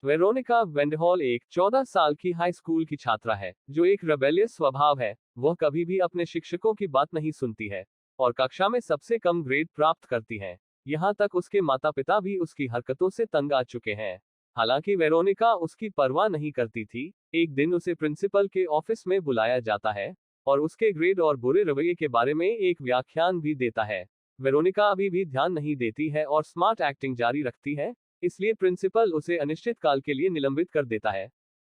Veronica वेंडहॉल एक 14 साल की हाई स्कूल की छात्रा है जो एक रेबेलियस स्वभाव है। वह कभी भी अपने शिक्षकों की बात नहीं सुनती है और कक्षा में सबसे कम ग्रेड प्राप्त करती है। यहाँ तक उसके माता पिता भी उसकी हरकतों से तंग आ चुके हैं। हालांकि वेरोनिका उसकी परवाह नहीं करती थी। एक दिन उसे प्रिंसिपल के ऑफिस में बुलाया जाता है और उसके ग्रेड और बुरे रवैये के बारे में एक व्याख्यान भी देता है। वेरोनिका अभी भी ध्यान नहीं देती है और स्मार्ट एक्टिंग जारी रखती है, इसलिए प्रिंसिपल उसे अनिश्चित काल के लिए निलंबित कर देता है।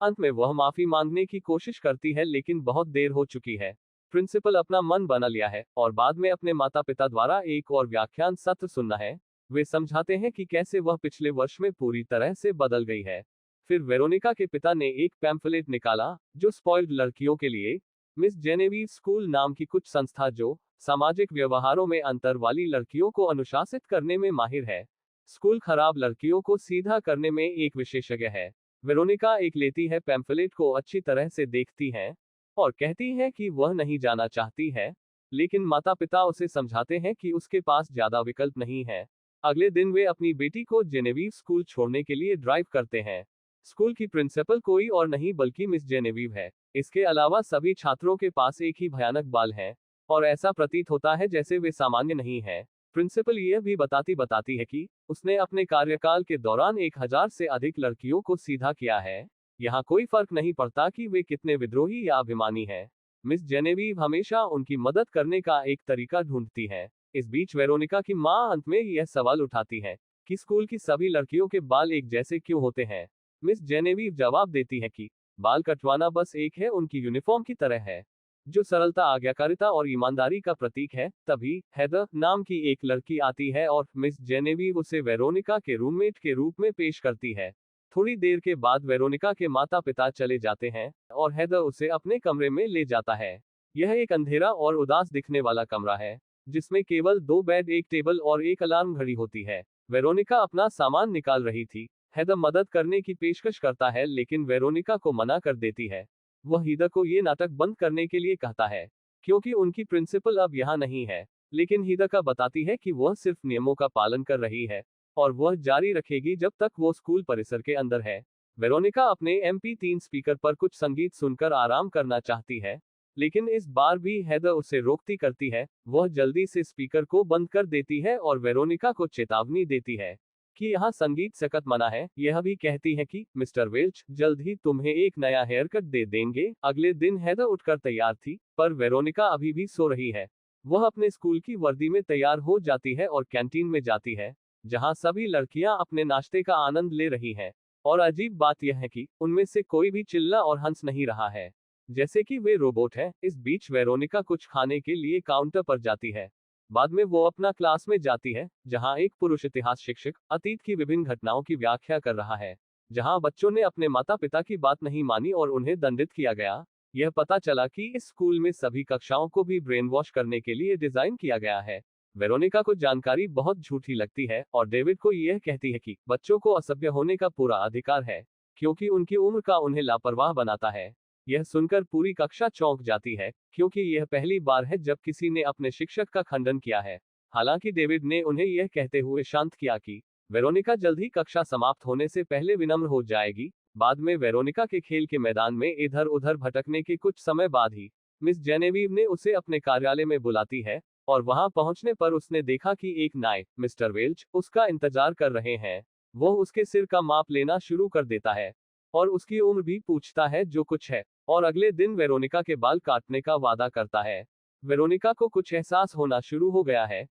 अंत में वह माफी मांगने की कोशिश करती है लेकिन बहुत देर हो चुकी है। प्रिंसिपल अपना मन बना लिया है और बाद में अपने माता पिता द्वारा एक और व्याख्यान सत्र सुनना है। वे समझाते हैं कि कैसे वह पिछले वर्ष में पूरी तरह से बदल गई है। फिर वेरोनिका के पिता ने एक पैम्फलेट निकाला जो स्पॉइल्ड लड़कियों के लिए मिस जेनेविव स्कूल नाम की कुछ संस्था जो सामाजिक व्यवहारों में अंतर वाली लड़कियों को अनुशासित करने में माहिर है, स्कूल खराब लड़कियों को सीधा करने में एक विशेषज्ञ है। वेरोनिका एक लेती है पैम्फलेट को अच्छी तरह से देखती है और कहती है कि वह नहीं जाना चाहती है, लेकिन माता पिता उसे समझाते हैं कि उसके पास ज्यादा विकल्प नहीं है। अगले दिन वे अपनी बेटी को जेनेविव स्कूल छोड़ने के लिए ड्राइव करते हैं। स्कूल की प्रिंसिपल कोई और नहीं बल्कि मिस जेनेविव है। इसके अलावा सभी छात्रों के पास एक ही भयानक बाल है और ऐसा प्रतीत होता है जैसे वे सामान्य नहीं है। प्रिंसिपल यह भी बताती है कि उसने अपने कार्यकाल के दौरान 1000 से अधिक लड़कियों को सीधा किया है। यहाँ कोई फर्क नहीं पड़ता कि वे कितने विद्रोही या अभिमानी हैं। मिस जेनेविव हमेशा उनकी मदद करने का एक तरीका ढूंढती है। इस बीच वेरोनिका की मां अंत में यह सवाल उठाती है कि स्कूल की सभी लड़कियों के बाल एक जैसे क्यों होते हैं। मिस जेनेविव जवाब देती है कि बाल कटवाना बस एक है उनकी यूनिफॉर्म की तरह है, जो सरलता, आज्ञाकारिता और ईमानदारी का प्रतीक है। तभी हेदर नाम की एक लड़की आती है और मिस जेनेविव उसे वेरोनिका के रूममेट के रूप में पेश करती है। थोड़ी देर के बाद वेरोनिका के माता पिता चले जाते हैं और हेदर उसे अपने कमरे में ले जाता है। यह एक अंधेरा और उदास दिखने वाला कमरा है जिसमें केवल 2 बेड, एक टेबल और एक अलार्म घड़ी होती है। वेरोनिका अपना सामान निकाल रही थी। हेदर मदद करने की पेशकश करता है लेकिन वेरोनिका को मना कर देती है। वह हीदा को ये नाटक बंद करने के लिए कहता है क्योंकि उनकी प्रिंसिपल अब यहाँ नहीं है, लेकिन हीदा का बताती है कि वह सिर्फ नियमों का पालन कर रही है और वह जारी रखेगी जब तक वो स्कूल परिसर के अंदर है। वेरोनिका अपने MP3 स्पीकर पर कुछ संगीत सुनकर आराम करना चाहती है, लेकिन इस बार भी हेदर उसे रोकती करती है। वह जल्दी से स्पीकर को बंद कर देती है और वेरोनिका को चेतावनी देती है कि यहाँ संगीत सख्त मना है। यह भी कहती है कि मिस्टर वेल्च जल्द ही तुम्हें एक नया हेयर कट दे देंगे। अगले दिन हेदर उठकर तैयार थी, पर वेरोनिका अभी भी सो रही है। वह अपने स्कूल की वर्दी में तैयार हो जाती है और कैंटीन में जाती है, जहाँ सभी लड़कियां अपने नाश्ते का आनंद ले रही हैं। और अजीब बात यह है कि उनमें से कोई भी चिल्ला और हंस नहीं रहा है, जैसे कि वे रोबोट हैं। इस बीच वेरोनिका कुछ खाने के लिए काउंटर पर जाती है। बाद में वो अपना क्लास में जाती है, जहां एक पुरुष इतिहास शिक्षक अतीत की विभिन्न घटनाओं की व्याख्या कर रहा है, जहां बच्चों ने अपने माता पिता की बात नहीं मानी और उन्हें दंडित किया गया। यह पता चला कि इस स्कूल में सभी कक्षाओं को भी ब्रेन वॉश करने के लिए डिजाइन किया गया है। वेरोनिका को जानकारी बहुत झूठी लगती है और डेविड को यह कहती है कि बच्चों को असभ्य होने का पूरा अधिकार है क्योंकि उनकी उम्र का उन्हें लापरवाह बनाता है। यह सुनकर पूरी कक्षा चौंक जाती है क्योंकि यह पहली बार है जब किसी ने अपने शिक्षक का खंडन किया है। हालांकि डेविड ने उन्हें यह कहते हुए शांत किया कि वेरोनिका जल्द ही कक्षा समाप्त होने से पहले विनम्र हो जाएगी। बाद में वेरोनिका के खेल के मैदान में इधर उधर भटकने के कुछ समय बाद ही मिस जेनेविव ने उसे अपने कार्यालय में बुलाती है और वहां पहुंचने पर उसने देखा कि एक नायक, मिस्टर वेल्च, उसका इंतजार कर रहे हैं। वह उसके सिर का माप लेना शुरू कर देता है और उसकी उम्र भी पूछता है जो कुछ है, और अगले दिन वेरोनिका के बाल काटने का वादा करता है। वेरोनिका को कुछ एहसास होना शुरू हो गया है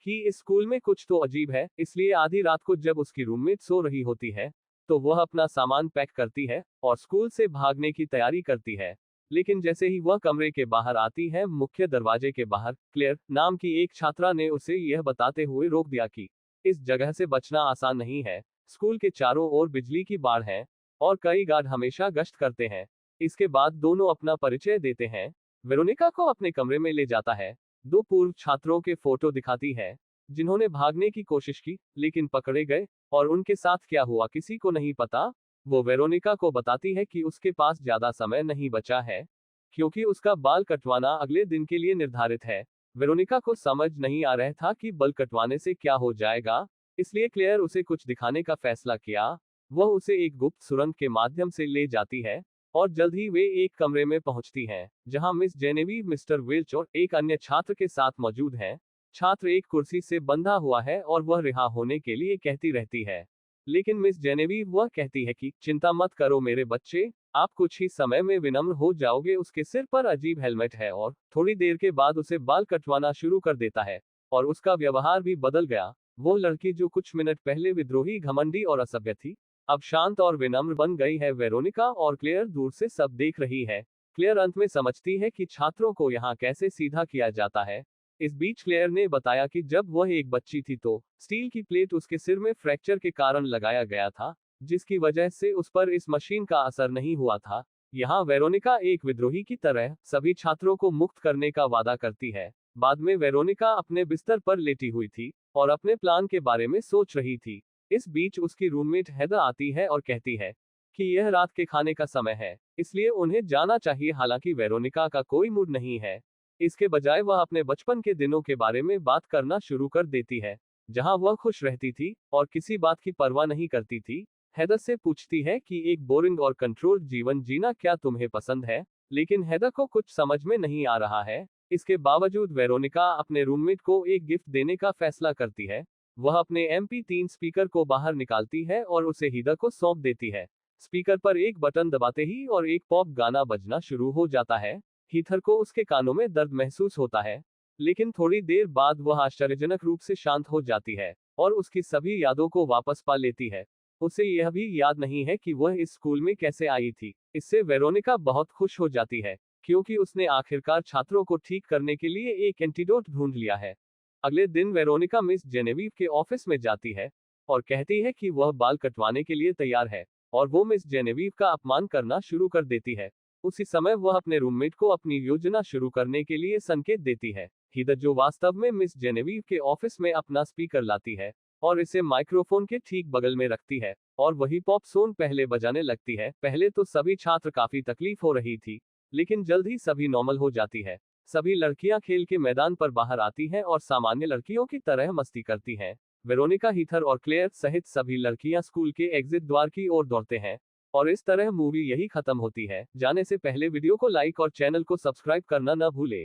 कि इस स्कूल में कुछ तो अजीब है, इसलिए आधी रात को जब उसकी रूममेट सो रही होती है तो वह अपना सामान पैक करती है और स्कूल से भागने की तैयारी करती है। लेकिन जैसे ही वह कमरे के बाहर आती है, मुख्य दरवाजे के बाहर क्लेयर नाम की एक छात्रा ने उसे यह बताते हुए रोक दिया कि इस जगह से बचना आसान नहीं है। स्कूल के चारों ओर बिजली की बाड़ है और कई गार्ड हमेशा गश्त करते हैं। इसके बाद दोनों अपना परिचय देते हैं। वेरोनिका को अपने कमरे में ले जाता है। 2 पूर्व छात्रों के फोटो दिखाती है जिन्होंने भागने की कोशिश की लेकिन पकड़े गए, और उनके साथ क्या हुआ किसी को नहीं पता। वो वेरोनिका को बताती है कि उसके पास ज्यादा समय नहीं बचा है क्योंकि उसका बाल कटवाना अगले दिन के लिए निर्धारित है। वेरोनिका को समझ नहीं आ रहा था कि बाल कटवाने से क्या हो जाएगा, इसलिए क्लेयर उसे कुछ दिखाने का फैसला किया। वह उसे एक गुप्त सुरंग के माध्यम से ले जाती है और जल्द ही वे एक कमरे में पहुंचती हैं, जहां मिस जेनेविव मिस्टर वेल्च और एक अन्य छात्र के साथ मौजूद हैं। छात्र एक कुर्सी से बंधा हुआ है और वह रिहा होने के लिए कहती रहती है, लेकिन मिस जेनेविव वह कहती है कि चिंता मत करो मेरे बच्चे, आप कुछ ही समय में विनम्र हो जाओगे। उसके सिर पर अजीब हेलमेट है और थोड़ी देर के बाद उसे बाल कटवाना शुरू कर देता है और उसका व्यवहार भी बदल गया। वो लड़की जो कुछ मिनट पहले विद्रोही, घमंडी और असभ्य थी, अब शांत और विनम्र बन गई है। वेरोनिका और क्लेयर दूर से सब देख रही है। क्लेयर अंत में समझती है कि छात्रों को यहाँ कैसे सीधा किया जाता है। इस बीच क्लेयर ने बताया कि जब वह एक बच्ची थी तो स्टील की प्लेट उसके सिर में फ्रैक्चर के कारण लगाया गया था, जिसकी वजह से उस पर इस मशीन का असर नहीं हुआ था। यहाँ वेरोनिका एक विद्रोही की तरह सभी छात्रों को मुक्त करने का वादा करती है। बाद में वेरोनिका अपने बिस्तर पर लेटी हुई थी और अपने प्लान के बारे में सोच रही थी। इस बीच उसकी रूममेट हेदर आती है और कहती है कि यह रात के खाने का समय है, इसलिए उन्हें जाना चाहिए। हालांकि वेरोनिका का कोई मूड नहीं है, इसके बजाय वह अपने बचपन के दिनों के बारे में बात करना शुरू कर देती है, जहां वह खुश रहती थी और किसी बात की परवाह नहीं करती थी। हेदर से पूछती है कि एक बोरिंग और कंट्रोल्ड जीवन जीना क्या तुम्हें पसंद है, लेकिन हेदर को कुछ समझ में नहीं आ रहा है। इसके बावजूद वेरोनिका अपने रूममेट को एक गिफ्ट देने का फैसला करती है। वह अपने MP3 स्पीकर को बाहर निकालती है और उसे हेदर को सौंप देती है। स्पीकर पर एक बटन दबाते ही और एक पॉप गाना बजना शुरू हो जाता है। हीथर को उसके कानों में दर्द महसूस होता है, लेकिन थोड़ी देर बाद वह आश्चर्यजनक रूप से शांत हो जाती है और उसकी सभी यादों को वापस पा लेती है। उसे यह भी याद नहीं है कि वह इस स्कूल में कैसे आई थी। इससे वेरोनिका बहुत खुश हो जाती है, क्योंकि उसने आखिरकार छात्रों को ठीक करने के लिए एक एंटीडोट ढूंढ लिया है। अगले दिन वेरोनिका मिस जेनेविव के ऑफिस में जाती है और कहती है कि वह बाल कटवाने के लिए तैयार है, और वो मिस जेनेविव का अपमान करना शुरू कर देती है। उसी समय वह अपने रूममेट को अपनी योजना शुरू करने के लिए संकेत देती है। हिदर, जो वास्तव में मिस जेनेविव के ऑफिस में अपना स्पीकर लाती है और इसे माइक्रोफोन के ठीक बगल में रखती है, और वही पॉप सॉन्ग पहले बजाने लगती है। पहले तो सभी छात्र काफी तकलीफ हो रही थी, लेकिन जल्द ही सभी नॉर्मल हो जाती है। सभी लड़कियां खेल के मैदान पर बाहर आती हैं और सामान्य लड़कियों की तरह मस्ती करती हैं। वेरोनिका, हीथर और क्लेयर सहित सभी लड़कियां स्कूल के एग्जिट द्वार की ओर दौड़ते हैं और इस तरह मूवी यही खत्म होती है। जाने से पहले वीडियो को लाइक और चैनल को सब्सक्राइब करना न भूले।